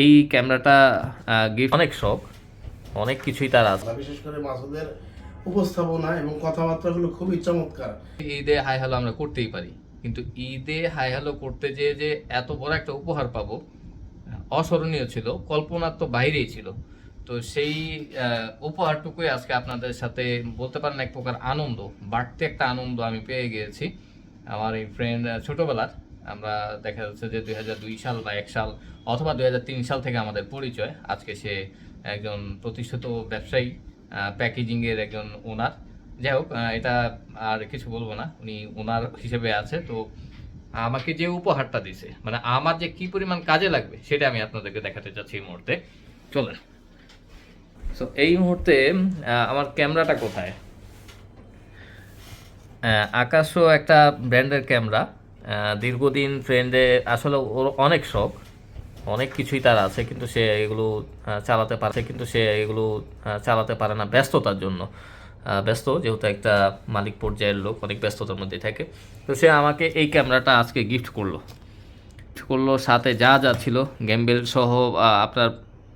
এই ক্যামেরাটা গিফট অনেক শখ, অনেক কিছুই তার আছে। বিশেষ করে মাসুদের উপস্থাপনা এবং কথাবার্তাগুলো খুবই চমৎকার। ঈদে হাই হ্যালো আমরা করতেই পারি, কিন্তু ঈদে হাই হ্যালো করতে যেয়ে যে এত বড় একটা উপহার পাবো অস্মরণীয় ছিল, কল্পনার তো বাইরেই ছিল। তো সেই উপহারটুকুই আজকে আপনাদের সাথে বলতে পারেন এক প্রকার আনন্দ, বাড়তি একটা আনন্দ আমি পেয়ে গিয়েছি। আমার এই ফ্রেন্ড ছোটবেলার, আমরা দেখা যাচ্ছে যে 2002 সাল বা 1 সাল অথবা 2003 সাল থেকে আমাদের পরিচয়। আজকে সে একজন প্রতিষ্ঠিত ব্যবসায়ী, প্যাকেজিংয়ের একজন ওনার। যাই হোক, এটা আর কিছু বলবো না, উনি ওনার হিসেবে আছে। তো আমাকে যে উপহারটা দিছে, মানে আমার যে কি পরিমাণ কাজে লাগবে সেটা আমি আপনাদেরকে দেখাতে চাচ্ছি এই মুহূর্তে। চলেন। সো এই মুহূর্তে আমার ক্যামেরাটা কোথায়? আকাশও একটা ব্র্যান্ডের ক্যামেরা, দীর্ঘদিন ফ্রেন্ডে, আসলে ওর অনেক শখ, অনেক কিছুই তার আছে, কিন্তু সে এগুলো চালাতে পারে না ব্যস্ততার জন্য। ব্যস্ত যেহেতু একটা মালিক পর্যায়ের লোক, অনেক ব্যস্ততার মধ্যে থাকে। তো সে আমাকে এই ক্যামেরাটা আজকে গিফট করলো সাথে যা যা ছিল, গ্যাম্বেল সহ আপনার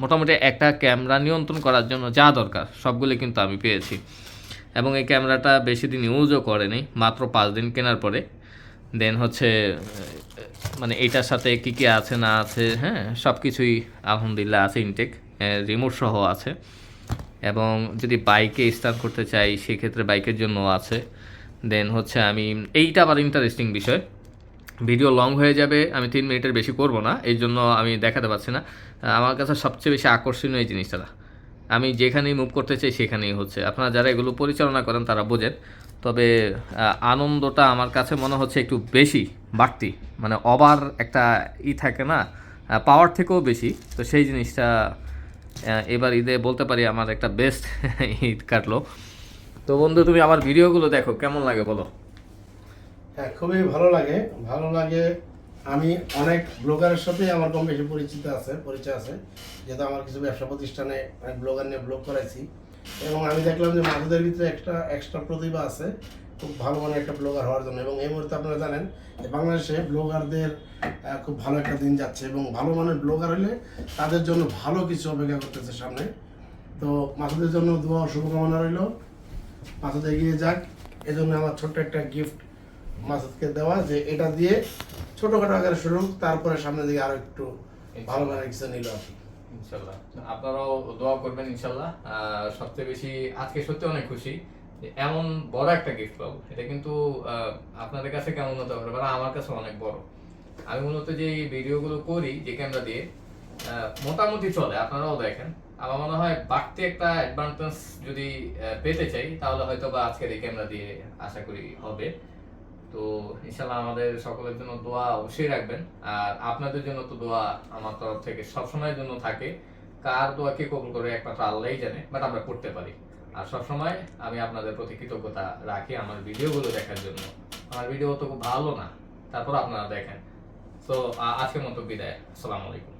মোটামুটি একটা ক্যামেরা নিয়ন্ত্রণ করার জন্য যা দরকার সবগুলো কিন্তু আমি পেয়েছি। এবং এই ক্যামেরাটা বেশি দিন ইউজও করেনি, মাত্র 5 দিন কেনার পরে। দেন হচ্ছে মানে এইটার সাথে কী কী আছে না আছে, হ্যাঁ সব কিছুই আলহামদুলিল্লাহ আছে, ইনটেক রিমোট সহ আছে। এবং যদি বাইকে স্টার্ট করতে চাই সেক্ষেত্রে বাইকের জন্য আছে। দেন হচ্ছে আমি এইটা আবার ইন্টারেস্টিং বিষয়, ভিডিও লং হয়ে যাবে, আমি 3 মিনিটের বেশি করব না, এই জন্য আমি দেখাতে পারছি না। আমার কাছে সবচেয়ে বেশি আকর্ষণীয় এই জিনিসটা, আমি যেখানেই মুভ করতে চাই সেখানেই হচ্ছে। আপনারা যারা এগুলো পরিচালনা করেন তারা বোঝেন। তবে আনন্দটা আমার কাছে মনে হচ্ছে একটু বেশি বাড়তি, মানে ওভার একটা থাকে না, পাওয়ার থেকেও বেশি। তো সেই জিনিসটা এবার ঈদে বলতে পারি আমার একটা বেস্ট ঈদ কাটলো। তো বন্ধু, তুমি আমার ভিডিওগুলো দেখো, কেমন লাগে বলো? হ্যাঁ, খুবই ভালো লাগে। আমি অনেক ব্লগারের সাথে আমার কম বেশি পরিচয় আছে, যেহেতু আমার কিছু ব্যবসা প্রতিষ্ঠানে অনেক ব্লগার নিয়ে ব্লগ করাইছি। এবং আমি দেখলাম যে মাসুদের ভিতরে একটা এক্সট্রা প্রতিভা আছে খুব ভালো মানের একটা ব্লগার হওয়ার জন্য। এবং এই মুহূর্তে আপনারা জানেন যে বাংলাদেশে ব্লগারদের খুব ভালো একটা দিন যাচ্ছে, এবং ভালো মানের ব্লগার হলে তাদের জন্য ভালো কিছু অপেক্ষা করতেছে সামনে। তো মাসুদের জন্য দোয়া শুভকামনা রইল, মাসুদ এগিয়ে যাক। এজন্য আমার ছোট্ট একটা গিফট মাসুদকে দেওয়া, যে এটা দিয়ে ছোটখাটো আকারে শুরু, তারপরে সামনের দিকে আরো একটু ভালো ভালো কিছু নিল আর কি। ইনশাল্লাহ আপনারাও দোয়া করবেন ইনশাল্লাহ। সবচেয়ে বেশি আজকে সত্যি অনেক খুশি যে এমন বড় একটা গিফট পাবো। এটা কিন্তু আপনাদের কাছে কেমন হতে পারে, মানে আমার কাছে অনেক বড়। আমি মূলত যে ভিডিওগুলো করি যে ক্যামেরা দিয়ে, মোটামুটি চলে, আপনারাও দেখেন। আমার মনে হয় বাড়তি একটা অ্যাডভান্টেজ যদি পেতে চাই তাহলে হয়তো বা আজকের এই ক্যামেরা দিয়ে আশা করি হবে। তো ইনশাল্লাহ আমাদের সকলের জন্য দোয়া অবশ্যই রাখবেন। আর আপনাদের জন্য তো দোয়া আমার তরফ থেকে সবসময়ের জন্য থাকে। কার দোয়া কে কবুল করে একমাত্র আল্লাহই জানে, বাট আমরা করতে পারি। আর সবসময় আমি আপনাদের প্রতি কৃতজ্ঞতা রাখি আমার ভিডিওগুলো দেখার জন্য। আমার ভিডিও তো খুব ভালো না, তারপর আপনারা দেখেন। তো আজকের মতো বিদায়, আসসালামু আলাইকুম।